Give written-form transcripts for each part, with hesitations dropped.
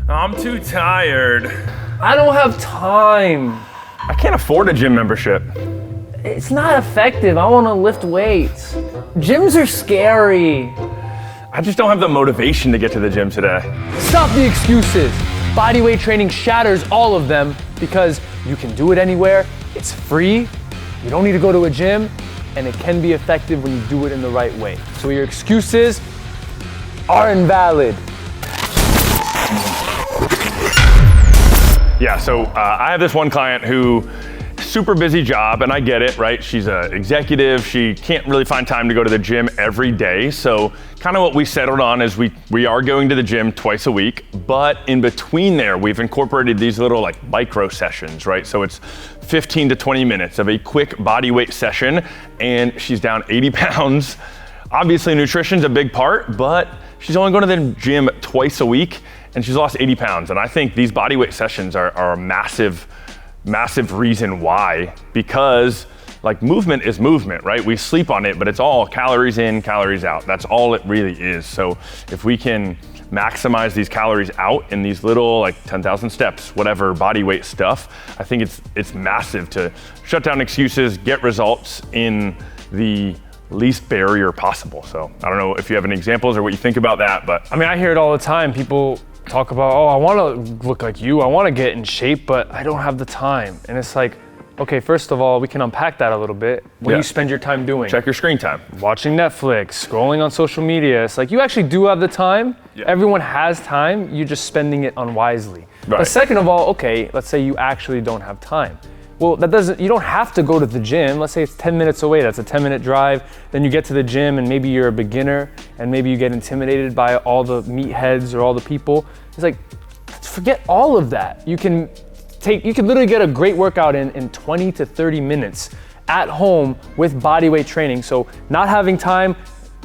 I'm too tired. I don't have time. I can't afford a gym membership. It's not effective. I want to lift weights. Gyms are scary. I just don't have the motivation to get to the gym today. Stop the excuses. Bodyweight training shatters all of them because you can do it anywhere. It's free. You don't need to go to a gym, and it can be effective when you do it in the right way. So your excuses are invalid. Yeah, so I have this one client who, super busy job, and I get it, right? She's an executive. She can't really find time to go to the gym every day. So kind of what we settled on is we are going to the gym twice a week, but in between there, we've incorporated these little like micro sessions, right? So it's 15 to 20 minutes of a quick body weight session, and she's down 80 pounds. Obviously, nutrition's a big part, but she's only going to the gym twice a week, and she's lost 80 pounds. And I think these body weight sessions are a massive reason why, because like movement is movement, right? We sleep on it, but it's all calories in, calories out. That's all it really is. So if we can maximize these calories out in these little like 10,000 steps, whatever body weight stuff, I think it's massive to shut down excuses, get results in the least barrier possible. So I don't know if you have any examples or what you think about that, but I mean, I hear it all the time. People talk about, oh, I want to look like you. I want to get in shape, but I don't have the time. And it's like, okay, first of all, we can unpack that a little bit. What do you spend your time doing? Check your screen time. Watching Netflix, scrolling on social media. It's like, you actually do have the time. Yeah. Everyone has time. You're just spending it unwisely. Right. But second of all, okay, let's say you actually don't have time. Well, you don't have to go to the gym. Let's say it's 10 minutes away. That's a 10-minute drive. Then you get to the gym and maybe you're a beginner and maybe you get intimidated by all the meatheads or all the people. It's like, forget all of that. You can literally get a great workout in 20 to 30 minutes at home with bodyweight training. So not having time,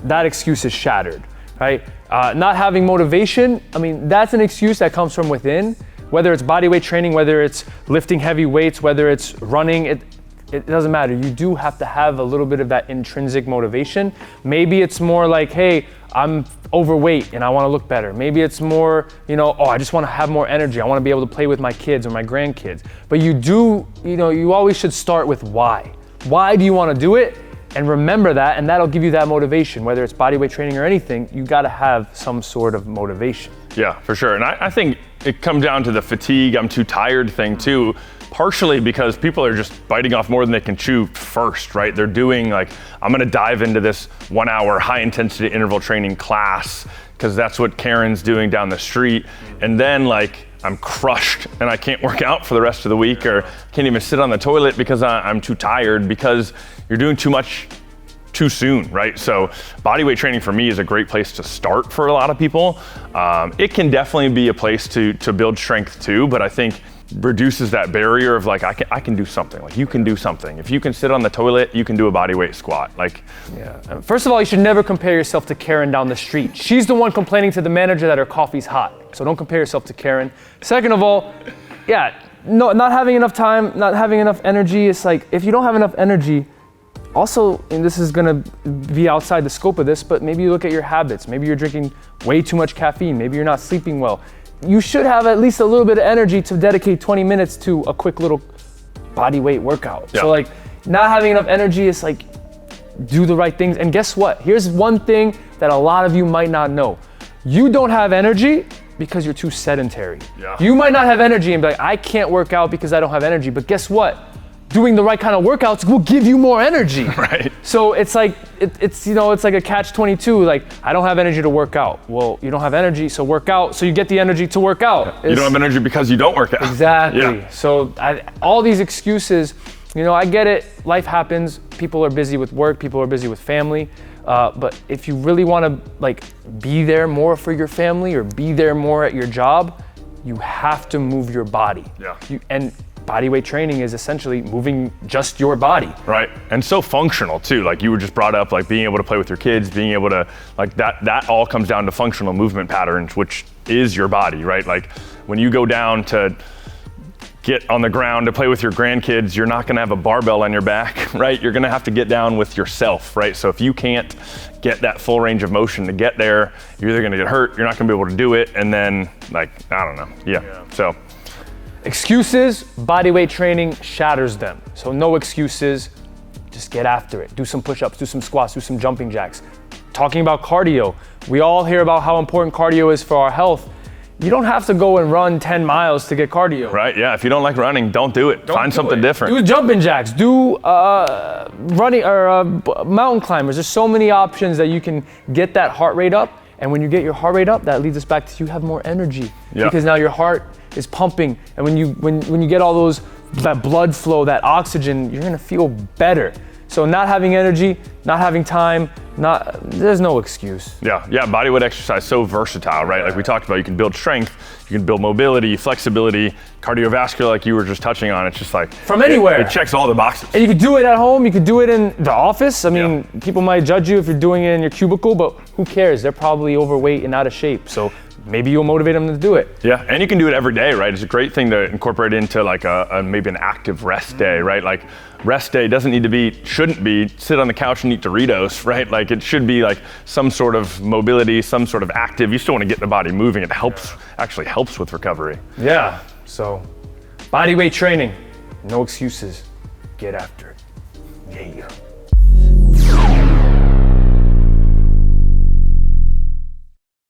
that excuse is shattered, right? Not having motivation, I mean, that's an excuse that comes from within. Whether it's bodyweight training, whether it's lifting heavy weights, whether it's running, it doesn't matter. You do have to have a little bit of that intrinsic motivation. Maybe it's more like, hey, I'm overweight and I want to look better. Maybe it's more, I just want to have more energy. I want to be able to play with my kids or my grandkids. But you always should start with why. Why do you want to do it? And remember that, and that'll give you that motivation. Whether it's bodyweight training or anything, you got to have some sort of motivation. Yeah, for sure. And I think it comes down to the fatigue, I'm too tired thing too, partially because people are just biting off more than they can chew first, right? They're doing like, I'm gonna dive into this 1 hour high intensity interval training class because that's what Karen's doing down the street. And then like, I'm crushed and I can't work out for the rest of the week or can't even sit on the toilet because I'm too tired, because you're doing too much too soon, right? So bodyweight training for me is a great place to start for a lot of people. It can definitely be a place to build strength too, but I think reduces that barrier of like, I can do something. Like you can do something. If you can sit on the toilet, you can do a bodyweight squat. Like, yeah. First of all, you should never compare yourself to Karen down the street. She's the one complaining to the manager that her coffee's hot. So don't compare yourself to Karen. Second of all, not having enough time, not having enough energy. It's like, if you don't have enough energy, also, and this is gonna be outside the scope of this, but maybe you look at your habits. Maybe you're drinking way too much caffeine. Maybe you're not sleeping well. You should have at least a little bit of energy to dedicate 20 minutes to a quick little body weight workout. Yeah. So like, not having enough energy is like, do the right things. And guess what? Here's one thing that a lot of you might not know. You don't have energy because you're too sedentary. Yeah. You might not have energy and be like, I can't work out because I don't have energy. But guess what? Doing the right kind of workouts will give you more energy. Right. So it's like, it's like a catch-22. Like, I don't have energy to work out. Well, you don't have energy, so work out. So you get the energy to work out. You don't have energy because you don't work out. Exactly. Yeah. So all these excuses, I get it. Life happens. People are busy with work. People are busy with family. But if you really want to like be there more for your family or be there more at your job, you have to move your body. Yeah. And bodyweight training is essentially moving just your body. Right, and so functional too. Like you were just brought up, like being able to play with your kids, being able to, like that all comes down to functional movement patterns, which is your body, right? Like when you go down to get on the ground to play with your grandkids, you're not gonna have a barbell on your back, right? You're gonna have to get down with yourself, right? So if you can't get that full range of motion to get there, you're either gonna get hurt, you're not gonna be able to do it, and then like, I don't know, yeah. So. Excuses, bodyweight training shatters them. So no excuses, just get after it. Do some push-ups, do some squats, do some jumping jacks. Talking about cardio, we all hear about how important cardio is for our health. You don't have to go and run 10 miles to get cardio. Right, yeah, if you don't like running, don't do it. Find something different. Do jumping jacks, do running or mountain climbers. There's so many options that you can get that heart rate up. And when you get your heart rate up, that leads us back to you have more energy. Yeah. Because now your heart is pumping. And when you get all that blood flow, that oxygen, you're gonna feel better. So not having energy, not having time, there's no excuse. Yeah, bodyweight exercise, so versatile, right? Like we talked about, you can build strength, you can build mobility, flexibility, cardiovascular, like you were just touching on. It's just like from anywhere. It checks all the boxes. And you can do it at home, you can do it in the office. I mean, people might judge you if you're doing it in your cubicle, but who cares? They're probably overweight and out of shape. So maybe you'll motivate them to do it. Yeah, and you can do it every day, right? It's a great thing to incorporate into like maybe an active rest day, right? Like rest day shouldn't be sit on the couch and eat Doritos, right? Like it should be like some sort of mobility, some sort of active. You still want to get the body moving. It actually helps with recovery. Yeah, so bodyweight training, no excuses, get after it. Yeah.